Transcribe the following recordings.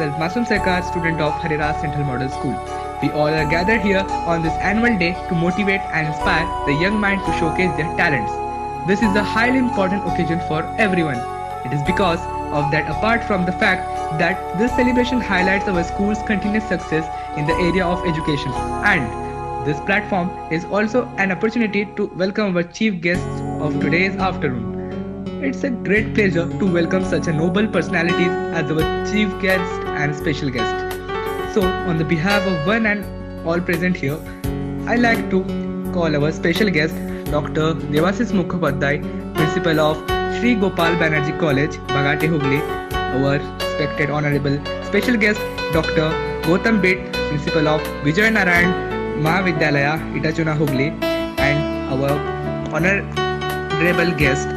myself Masum Sarkar, student of Harira Central Model School. We all are gathered here on this annual day to motivate and inspire the young mind to showcase their talents. This is a highly important occasion for everyone. It is because of that, apart from the fact that this celebration highlights our school's continuous success in the area of education, and this platform is also an opportunity to welcome our chief guests of today's afternoon. It's a great pleasure to welcome such a noble personalities as our chief guest and special guest. So, on the behalf of one and all present here, I like to call our special guest Dr. Devasis Mukhopadhyay, Principal of Sri Gopal Banerjee College, Bagate Hooghly, our respected honorable special guest Dr. Gautam Bit, Principal of Vijay Narayan Mahavidyalaya, Itachuna Hooghly, and our honorable guest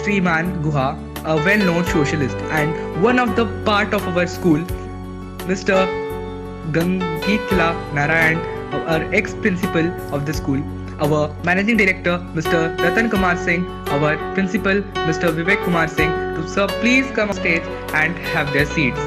Shriman Guha, a well-known socialist and one of the part of our school, Mr. Gangitla Narayan, our ex-principal of the school, our managing director, Mr. Ratan Kumar Singh, our principal, Mr. Vivek Kumar Singh, to sir please come on stage and have their seats.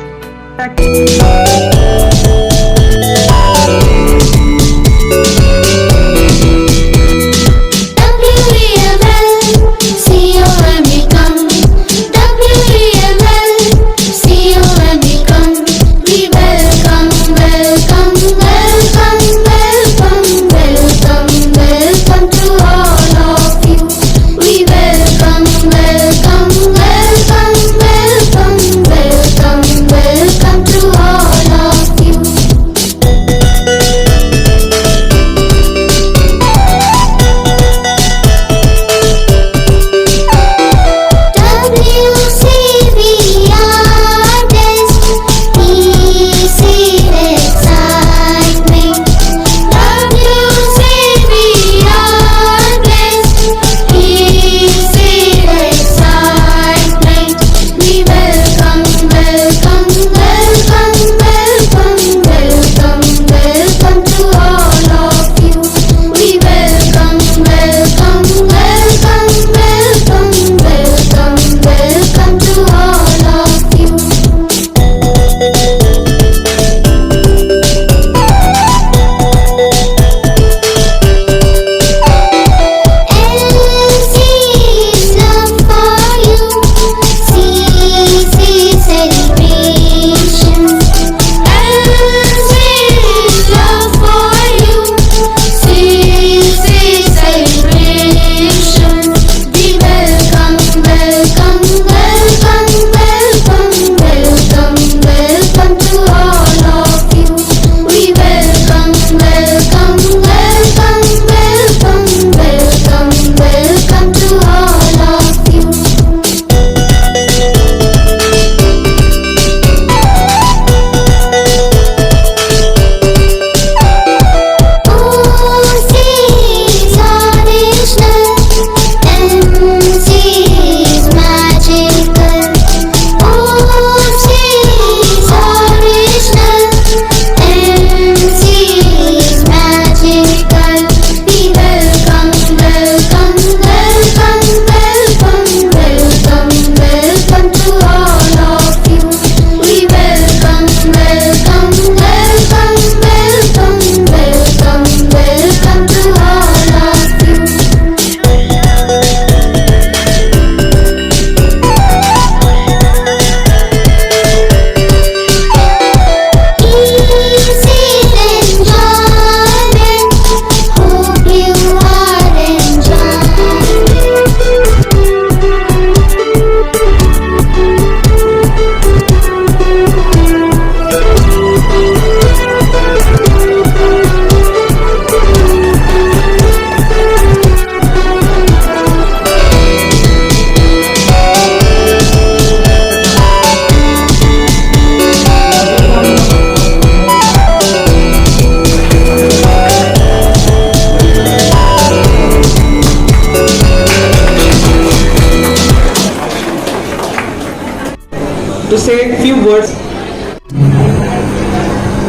To say a few words.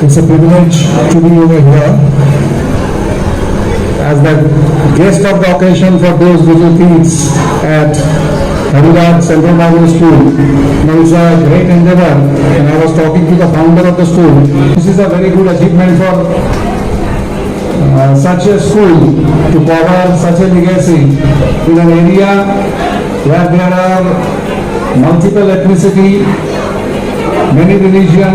It's a privilege to be over here as the guest of the occasion for those little kids at Haridwar Central Model School. Now it's a great endeavor, and I was talking to the founder of the school. This is a very good achievement for such a school to cover such a legacy in an area where there are multiple ethnicity, many religion,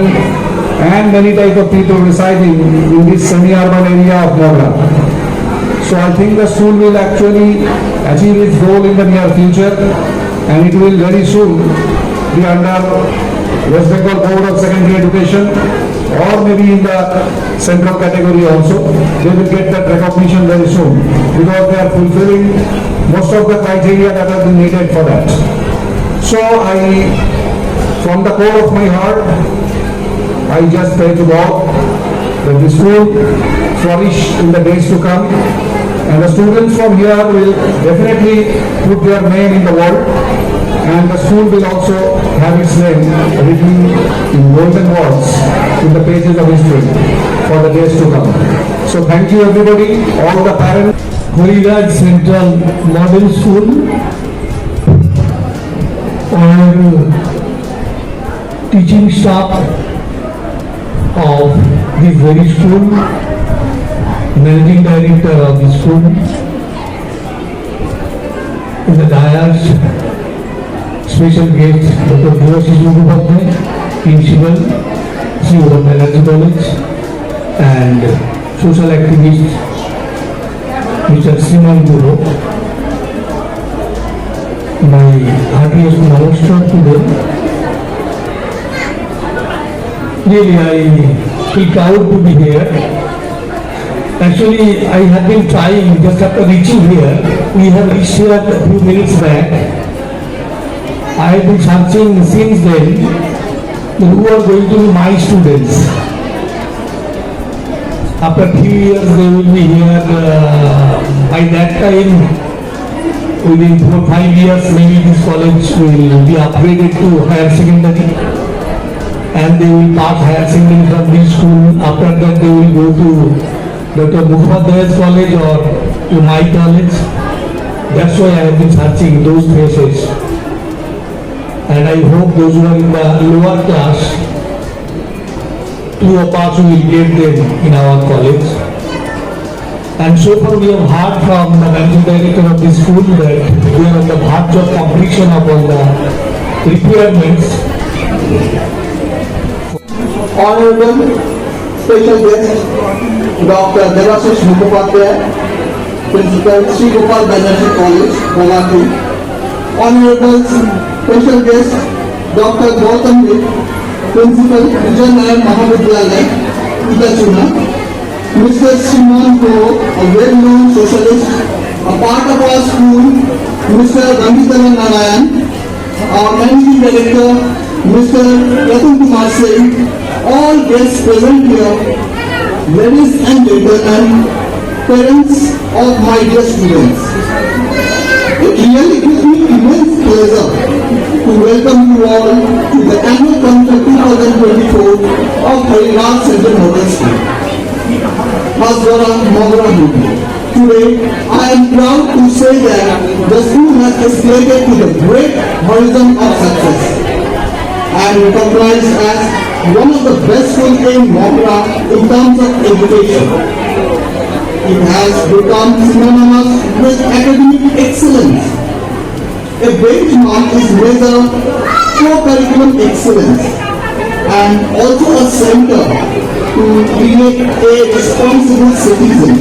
and many type of people residing in this semi-urban area of Mogra. So I think the school will actually achieve its goal in the near future, and it will very soon be under West Bengal Board of Secondary Education, or maybe in the central category also. They will get that recognition very soon because they are fulfilling most of the criteria that have been needed for that. So from the core of my heart, I just pray to God that the school flourish in the days to come, and the students from here will definitely put their name in the world, and the school will also have its name written in golden words in the pages of history for the days to come. So thank you everybody, all the parents. Haridwar Central Model School, और teaching staff of this very school, managing director of the school, in the dais, special guest Dr. Devashish Mukhopadhyay, principal, CEO of Banerjee College, and social activist Mr. Simon Guru. My heartiest namaskar to them. Really, I feel proud to be here. Actually, I have been trying just after reaching here. We have reached here a few minutes back. I have been searching since then who are going to be my students. After 3 years, they will be here. By that time, within 4 or 5 years, maybe this college will be upgraded to higher secondary, and they will pass higher secondary from this school. After that, they will go to Dr. Mukhopadhyay's college or to my college. That's why I have been searching those places, and I hope those who are in the lower class, 2 of us will get them in our college. And so far we have heard from the managing director of this school that we are on the verge of completion of all the requirements. Honorable special guest Dr. Devashish Mukhopadhyay, Principal Sri Gopal Banerjee College, Bhanupali. Honorable special guest Dr. Gautam Dev, Principal Vijay Nayak Mahavidyalaya, Itachuna. Mr. Simon Guru, a well-known socialist, a part of our school, Mr. Rangitaran Narayan, our managing director, Mr. Ratan Kumar Singh, all guests present here, ladies and gentlemen, parents of my dear students. It really gives me immense pleasure to welcome you all to the annual conference 2024 of Haridwar Central Model School. Haswara Mogra. Today, I am proud to say that the school has escalated to the great horizon of success and recognized as one of the best schools in Mogra in terms of education. It has become synonymous with academic excellence. A benchmark is measured for curriculum excellence and also a center to create a responsible citizen.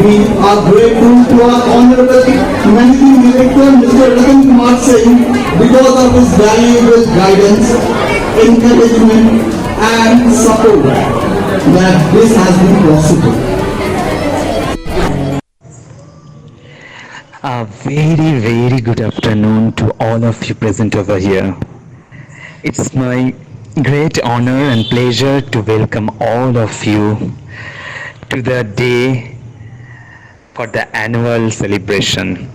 We are grateful to our Honorable Managing Director Mr. Ratan Kumar Singh because of his valuable guidance, encouragement and support that this has been possible. A very good afternoon to all of you present over here. It's my great honor and pleasure to welcome all of you to the day for the annual celebration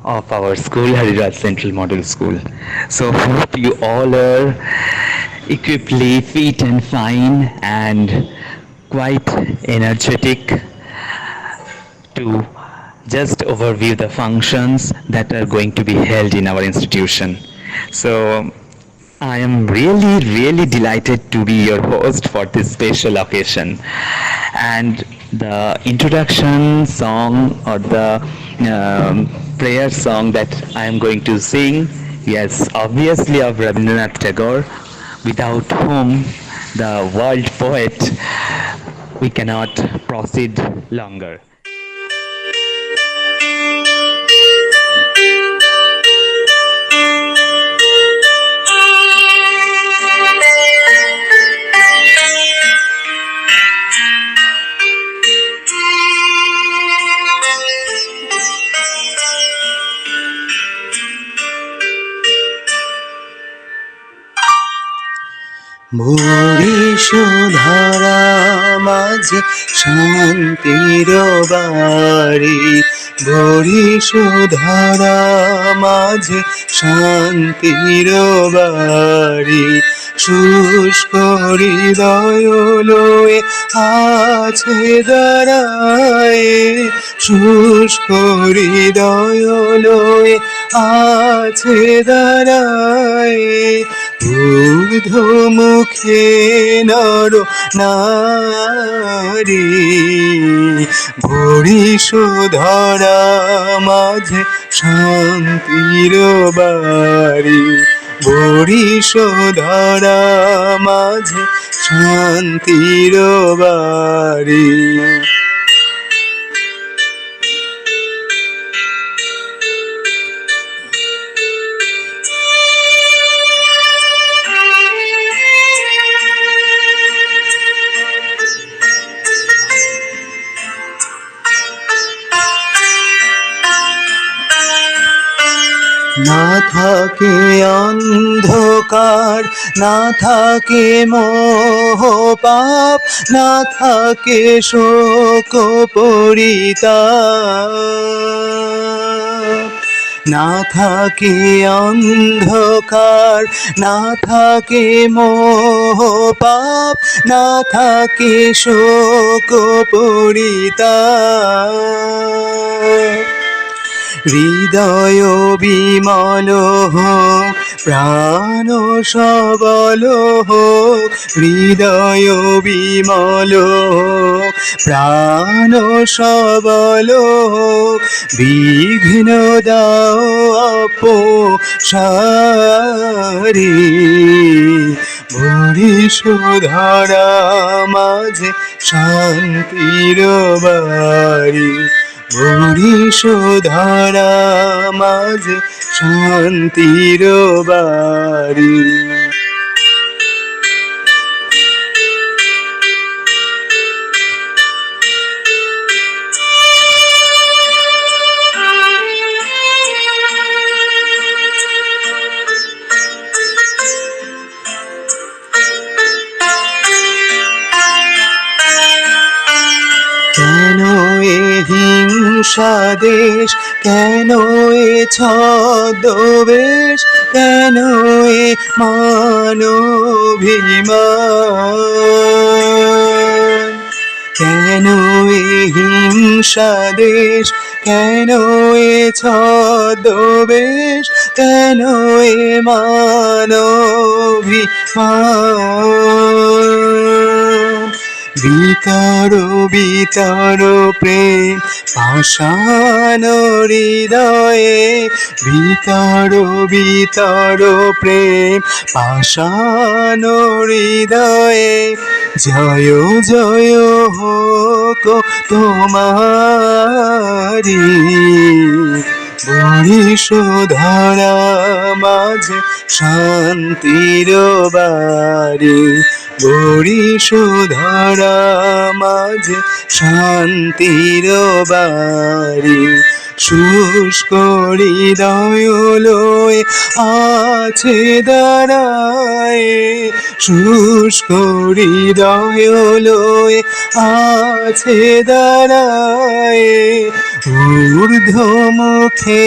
of our school, Haridwar Central Model School. So hope you all are equiply fit and fine and quite energetic to just overview the functions that are going to be held in our institution. So I am really delighted to be your host for this special occasion. And the introduction song or the prayer song that I am going to sing, yes, obviously of Rabindranath Tagore, without whom the world poet we cannot proceed longer. বরিশধারা মাঝে শান্তির বাড়ি, বরিশধারা মাঝে শান্তির বাড়ি, শুষ্ক হৃদয় লয়ে আছে দাঁড়ায়, শুষ্ক হৃদয় লয়ে আছে দাঁড়ায়, ঊর্ধ্ব মুখে নর নারী, বরিশধারা মাঝে শান্তির বাড়ি, বরিশধারা মাঝে শান্তির বাড়ি। না থাকে অন্ধকার, না থাকে মোহ পাপ, না থাকে শোক পরিতাপ, না থাকে অন্ধকার, না থাকে মোহ পাপ, না থাকে শোক পরিতাপ। হৃদয় বিমল হোক, প্রাণ সবল হোক, হৃদয় বিমল হোক, প্রাণ সবল হোক, বিঘ্ন দাও অপসারি, বরিশধারা মাঝে শান্তির বাড়ি, বরিশধারা মাঝে শান্তির বাড়ি। কেন এ হিংসা দেশ, কেন এ ছদ্মবেশ, কেন এ মানবিমান, কেন এ হিংসা দেশ, কেন এ ছদ্মবেশ, কেন এ মানবিমান। বিতর বিতর প্রেম পাষাণ হৃদয়ে, বিতর বিতর প্রেম পাষাণ হৃদয়ে, জয় জয় হোক তোমারি, বরিশধারা মাঝে শান্তির বাড়ি, বরিশধারা মাঝে শান্তির বাড়ি, শুষ্ক হৃদয় লয়ে আছে দাঁড়ায়, শুষ্ক হৃদয় লয়ে আছে দাঁড়ায়, ঊর্ধ্ব মুখে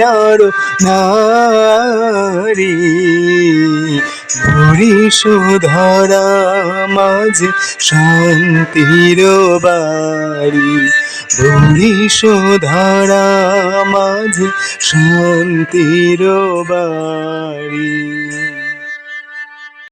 নর নারী, বরিশধারা মাঝে শান্তির বাড়ি, বরিশ ধারা মাঝে শান্তির বাড়ি।